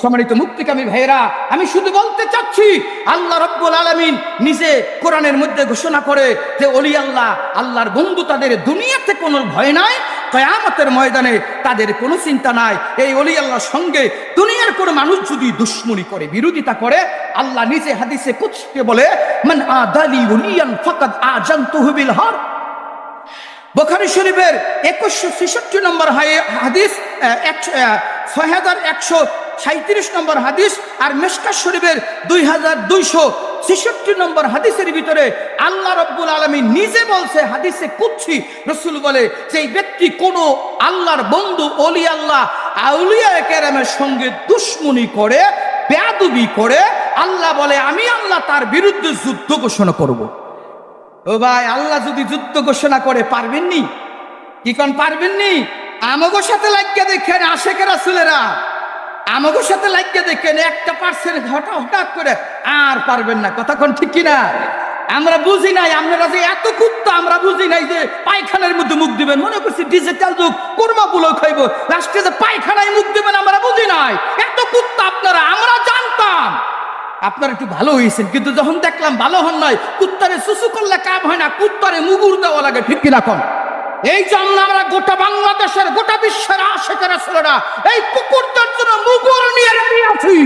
সম্মানিত মুক্তিকামী ভাইয়েরা, আমি শুধু বলতে চাচ্ছি, আল্লাহ রাব্বুল আলামিন নিজে কোরআনের মধ্যে ঘোষণা করে যে ওলি আল্লাহ, আল্লাহর বন্ধু, তাদের দুনিয়াতে কোনো ভয় নাই, কিয়ামতের ময়দানে তাদের কোনো চিন্তা নাই। এই ওলি আল্লাহর সঙ্গে দুনিয়ার কোনো মানুষ যদি দুশমনি করে, বিরোধিতা করে, আল্লাহ নিজে হাদিসে কুদসিতে বলে, মান আদালি ওলিয়ান ফাকাদ আযানতুহু বিল হারব। বুখারী শরীফের 2166 নম্বর হাদিস, 6137 নম্বর হাদিস, আর মিশকাত শরীফের 2266 নম্বর হাদিসের ভিতরে আল্লাহ রাব্বুল আলামিন নিজে বলছে, হাদিসে কুদসি, রাসূল বলে যে এই ব্যক্তি কোন আল্লাহর বন্ধু, ওলি আল্লাহ, আউলিয়া কেরামের সঙ্গে দুশমনি করে, বেয়াদবি করে, আল্লাহ বলে আমি আল্লাহ তার বিরুদ্ধে যুদ্ধ ঘোষণা করব। ও ভাই, আল্লাহ যদি যুদ্ধ ঘোষণা করে পারবেননি? কি কোন পারবেননি? আমাগো সাথে লাগিয়ে দেখেন, আশেকের রাসূলেরা আমাগো সাথে লাগিয়ে দেখেন, 1% হঠাৎ করে আর পারবেন না। কথা কোন ঠিক কিনা? আমরা বুঝি নাই, আপনারা যে এত কুত্তা, আমরা বুঝি নাই যে পায়খানার মধ্যে মুখ দিবেন। মনে করছি ডিজিটাল যুগ, কোরমা গুলো খাইব, লাস্টে যে পায়খানায় মুখ দিবেন আমরা বুঝি নাই। এত কুত্তা আপনারা, আমরা জানতাম আপনারা একটু ভালো হয়েছেন, কিন্তু যখন দেখলাম ভালো হন নয়, কুত্তারে সুসু করলে কাম হয় না, কুত্তারে মুগুর দেওয়া লাগে। ঠিক কিনা কোন? এই জন্য আমরা গোটা বাংলাদেশের, গোটা বিশ্বের আশেকের রাসূলেরা এই কুকুরদের জন্য মুগুর নিয়ে আছি।